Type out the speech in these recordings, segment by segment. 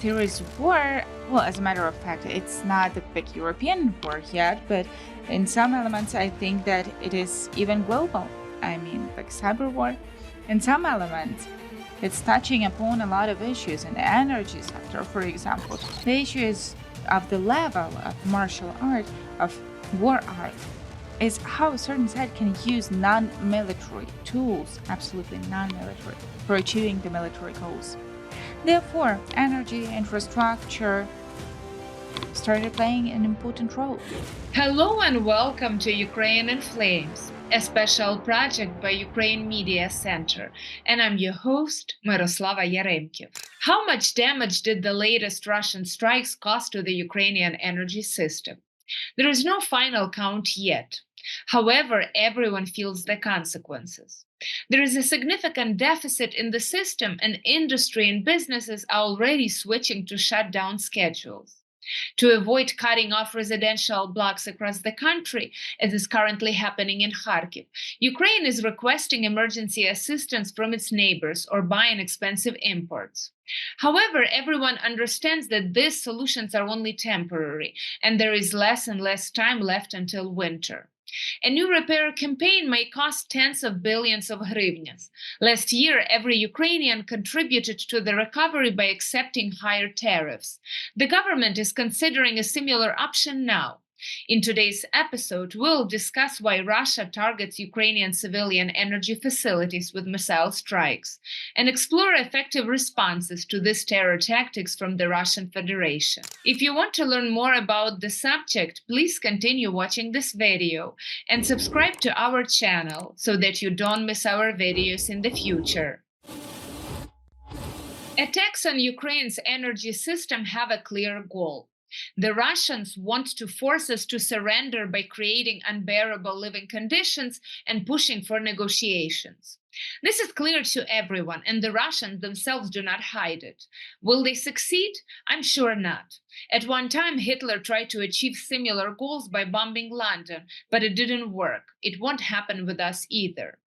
there is war. Well, as a matter of fact, it's not a big European war yet, but in some elements, I think that it is even global. I mean, like cyber war. In some elements, it's touching upon a lot of issues in the energy sector, for example. The issues of the level of martial art, of war art, is how a certain side can use non-military tools, absolutely non-military, for achieving the military goals. Therefore, energy infrastructure started playing an important role. Hello and welcome to Ukraine in Flames, a special project by Ukraine Media Center, and I'm your host, Myroslava Yaremkiv. How much damage did the latest Russian strikes cause to the Ukrainian energy system? There is no final count yet. However, everyone feels the consequences. There is a significant deficit in the system, and industry and businesses are already switching to shutdown schedules. To avoid cutting off residential blocks across the country, as is currently happening in Kharkiv, Ukraine is requesting emergency assistance from its neighbors or buying expensive imports. However, everyone understands that these solutions are only temporary, and there is less and less time left until winter. A new repair campaign may cost tens of billions of hryvnias. Last year, every Ukrainian contributed to the recovery by accepting higher tariffs. The government is considering a similar option now. In today's episode, we'll discuss why Russia targets Ukrainian civilian energy facilities with missile strikes and explore effective responses to these terror tactics from the Russian Federation. If you want to learn more about the subject, please continue watching this video and subscribe to our channel so that you don't miss our videos in the future. Attacks on Ukraine's energy system have a clear goal. The Russians want to force us to surrender by creating unbearable living conditions and pushing for negotiations. This is clear to everyone, and the Russians themselves do not hide it. Will they succeed? I'm sure not. At one time, Hitler tried to achieve similar goals by bombing London, but it didn't work. It won't happen with us either.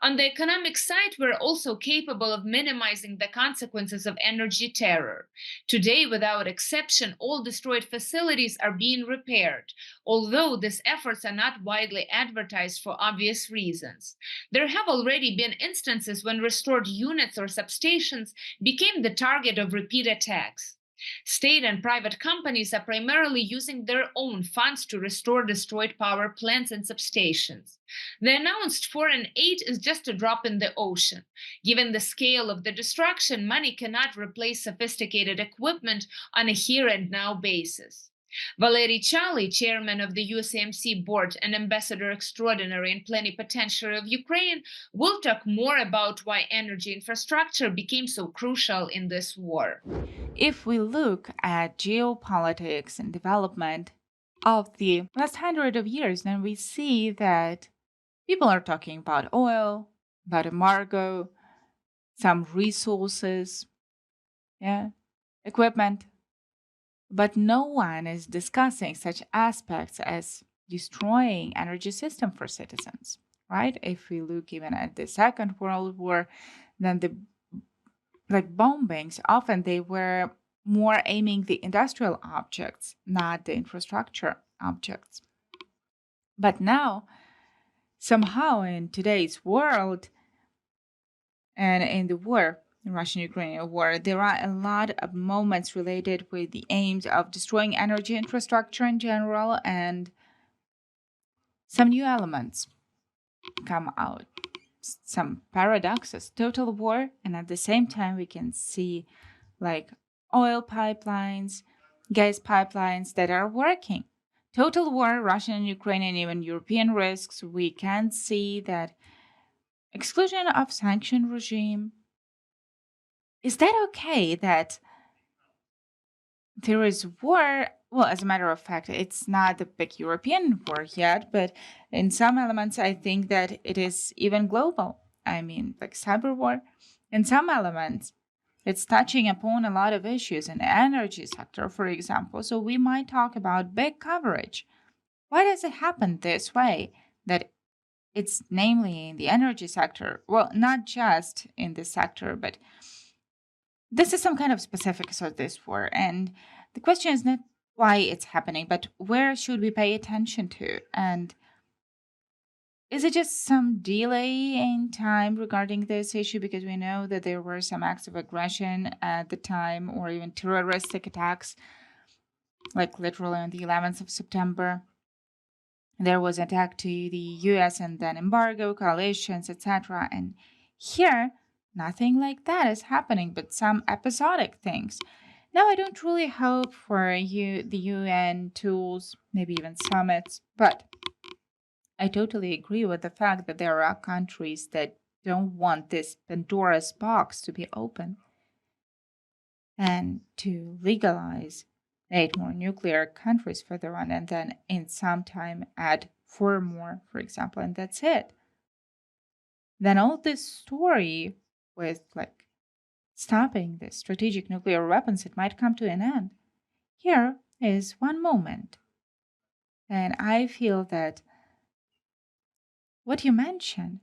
On the economic side, we're also capable of minimizing the consequences of energy terror. Today, without exception, all destroyed facilities are being repaired, although these efforts are not widely advertised for obvious reasons. There have already been instances when restored units or substations became the target of repeat attacks. State and private companies are primarily using their own funds to restore destroyed power plants and substations. The announced foreign aid is just a drop in the ocean. Given the scale of the destruction, money cannot replace sophisticated equipment on a here-and-now basis. Valeriy, chairman of the UCMC board and ambassador extraordinary and plenipotentiary of Ukraine, will talk more about why energy infrastructure became so crucial in this war. If we look at geopolitics and development of the last 100 of years, then we see that people are talking about oil, about embargo, some resources, equipment, but no one is discussing such aspects as destroying energy system for citizens, right? If we look even at the Second World War, then the bombings, often they were more aiming the industrial objects, not the infrastructure objects. But now, somehow in today's world and in the war, the Russian-Ukrainian war, there are a lot of moments related with the aims of destroying energy infrastructure in general, and some new elements come out. Some paradoxes, total war, and at the same time we can see like oil pipelines, gas pipelines that are working. Total war, Russian and Ukrainian, even European risks. We can see that exclusion of sanction regime. Is that okay that there is war? Well, as a matter of fact, it's not a big European war yet, but in some elements, I think that it is even global. I mean, like cyber war. In some elements, it's touching upon a lot of issues in the energy sector, for example. So we might talk about big coverage. Why does it happen this way? That it's namely in the energy sector. Well, not just in this sector, but This is some kind of specifics of this war. And the question is not why it's happening, but where should we pay attention to? And is it just some delay in time regarding this issue? Because we know that there were some acts of aggression at the time, or even terroristic attacks, like literally on the 11th of September. There was an attack to the US and then embargo, coalitions, etc. And here, nothing like that is happening, but some episodic things. Now, I don't really hope for the UN tools, maybe even summits, but I totally agree with the fact that there are countries that don't want this Pandora's box to be open and to legalize 8 more nuclear countries further on, and then in some time add 4 more, for example, and that's it. Then all this story with like stopping the strategic nuclear weapons, it might come to an end. Here is one moment. And I feel that what you mentioned,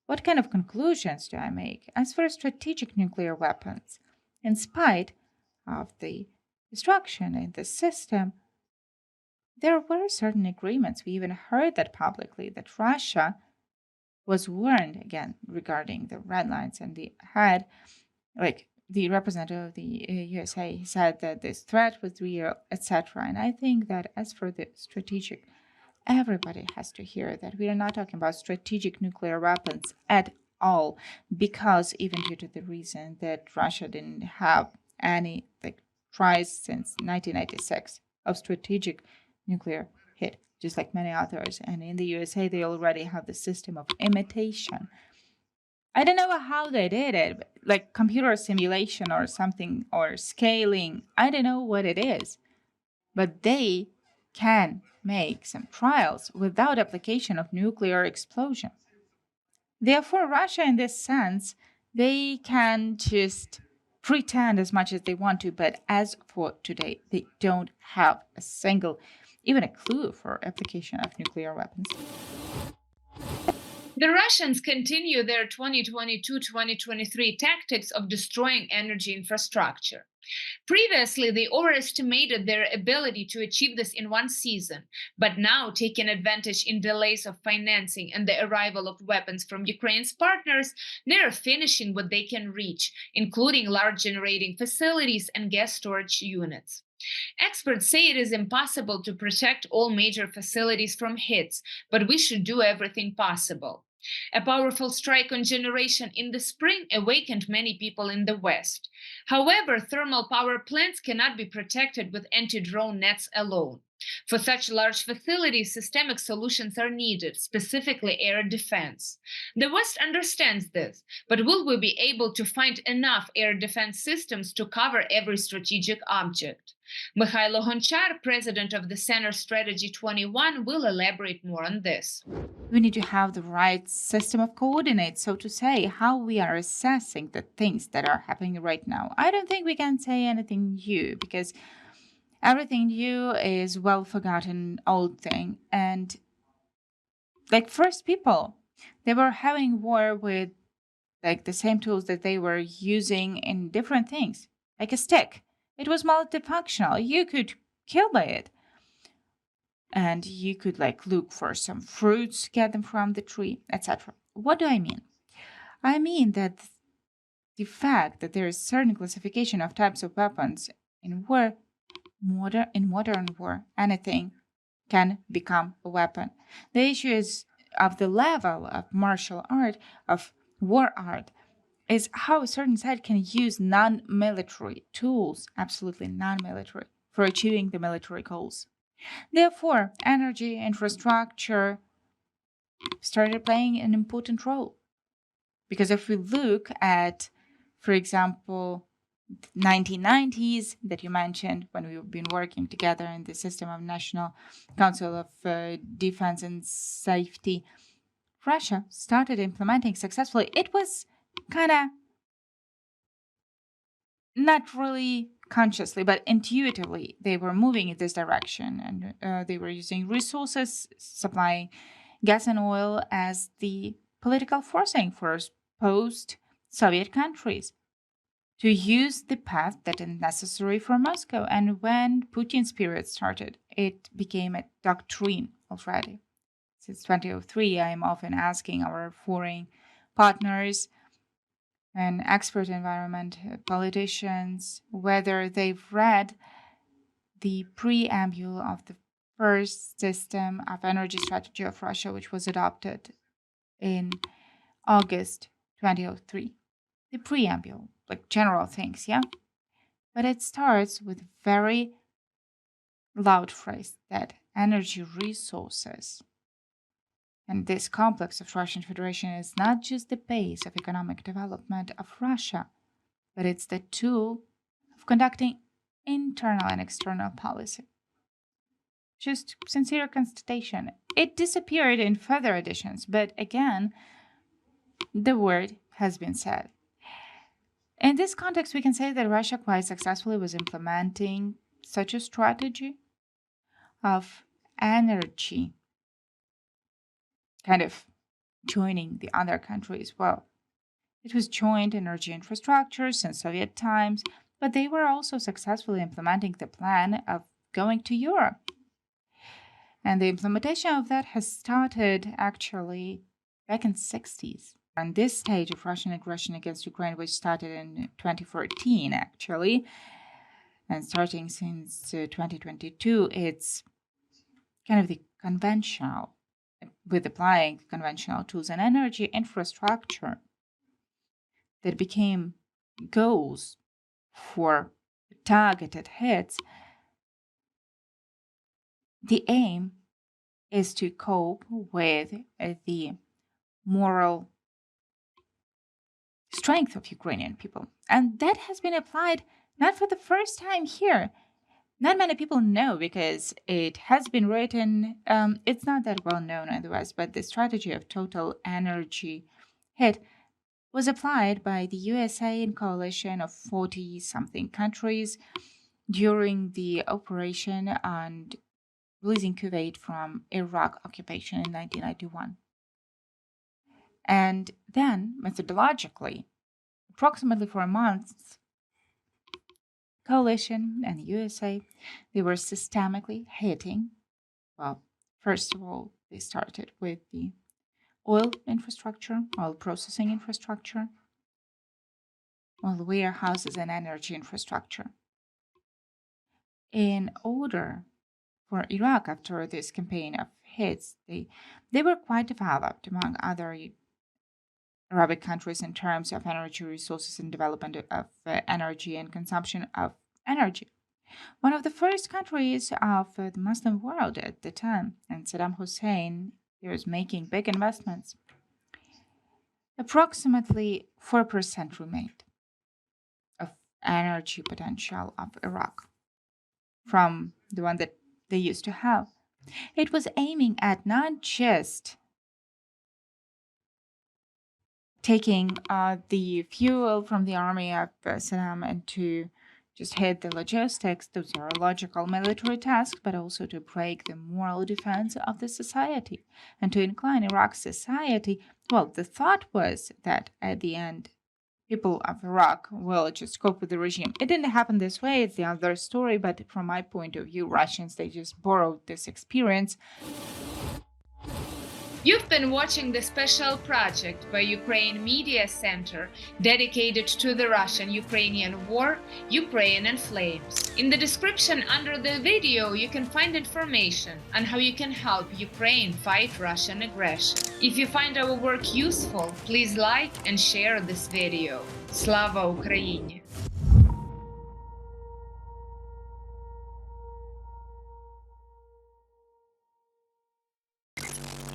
what kind of conclusions do I make? As for strategic nuclear weapons, in spite of the destruction in the system, there were certain agreements. We even heard that publicly that Russia was warned again regarding the red lines, and they had, like, the representative of the USA said that this threat was real, etc. And I think that as for the strategic, everybody has to hear that we are not talking about strategic nuclear weapons at all, because even due to the reason that Russia didn't have any like tries since 1996 of strategic nuclear hit, just like many others. And in the USA, they already have the system of imitation. I don't know how they did it, like computer simulation or something, or scaling. I don't know what it is, but they can make some trials without application of nuclear explosion. Therefore, Russia, in this sense, they can just pretend as much as they want to, but as for today, they don't have a single, even a clue for application of nuclear weapons. The Russians continue their 2022-2023 tactics of destroying energy infrastructure. Previously, they overestimated their ability to achieve this in one season, but now, taking advantage in delays of financing and the arrival of weapons from Ukraine's partners, they are finishing what they can reach, including large generating facilities and gas storage units. Experts say it is impossible to protect all major facilities from hits, but we should do everything possible. A powerful strike on generation in the spring awakened many people in the West. However, thermal power plants cannot be protected with anti drone nets alone. For such large facilities, systemic solutions are needed, specifically air defense. The West understands this, but will we be able to find enough air defense systems to cover every strategic object? Mikhailo Gonchar, president of the Center Strategy 21, will elaborate more on this. We need to have the right system of coordinates, so to say, how we are assessing the things that are happening right now. I don't think we can say anything new because everything new is well forgotten old thing. And like first people, they were having war with like the same tools that they were using in different things, like a stick. It was multifunctional. You could kill by it. And you could like look for some fruits, get them from the tree, etc. What do I mean? I mean that the fact that there is certain classification of types of weapons in war, modern war, anything can become a weapon. The issue is of the level of martial art, of war art, is how a certain side can use non-military tools, absolutely non-military, for achieving the military goals. Therefore, energy infrastructure started playing an important role. Because if we look at, for example, 1990s that you mentioned when we've been working together in the system of National Council of Defense and Safety, Russia started implementing successfully. It was kind of not really consciously, but intuitively, they were moving in this direction, and they were using resources, supplying gas and oil as the political forcing for post Soviet countries. to use the path that is necessary for Moscow. And when Putin's period started, it became a doctrine already. Since 2003, I am often asking our foreign partners and expert environment politicians whether they've read the preamble of the first system of energy strategy of Russia, which was adopted in August 2003. The preamble, like general things, yeah? But it starts with a very loud phrase that energy resources and this complex of Russian Federation is not just the base of economic development of Russia, but it's the tool of conducting internal and external policy. Just sincere constatation. It disappeared in further editions, but again, the word has been said. In this context, we can say that Russia quite successfully was implementing such a strategy of energy, kind of joining the other countries. Well, it was joint energy infrastructure since Soviet times, but they were also successfully implementing the plan of going to Europe. And the implementation of that has started actually back in the 60s. And this stage of Russian aggression against Ukraine, which started in 2014 actually, and starting since 2022, it's kind of the conventional, with applying conventional tools and energy infrastructure that became goals for targeted hits. The aim is to cope with the moral strength of Ukrainian people. And that has been applied not for the first time here. Not many people know because it has been written, it's not that well known in the West, but the strategy of total energy hit was applied by the USA in coalition of 40-something countries during the operation on releasing Kuwait from Iraq occupation in 1991. And then, methodologically, approximately for a month, coalition and the USA, they were systemically hitting. Well, first of all, they started with the oil infrastructure, oil processing infrastructure, oil warehouses, and energy infrastructure. In order for Iraq, after this campaign of hits, they were quite developed among other Arabic countries in terms of energy resources and development of energy and consumption of energy. One of the first countries of the Muslim world at the time, and Saddam Hussein, he was making big investments. Approximately 4% remained of energy potential of Iraq from the one that they used to have. It was aiming at not just taking the fuel from the army of Saddam and to just hit the logistics, those are logical military tasks, but also to break the moral defense of the society and to incline Iraq's society. Well, the thought was that at the end, people of Iraq will just cope with the regime. It didn't happen this way, it's the other story, but from my point of view, Russians, they just borrowed this experience. You've been watching the special project by Ukraine Media Center dedicated to the Russian-Ukrainian war, Ukraine in Flames. In the description under the video, you can find information on how you can help Ukraine fight Russian aggression. If you find our work useful, please like and share this video. Slava Ukraini!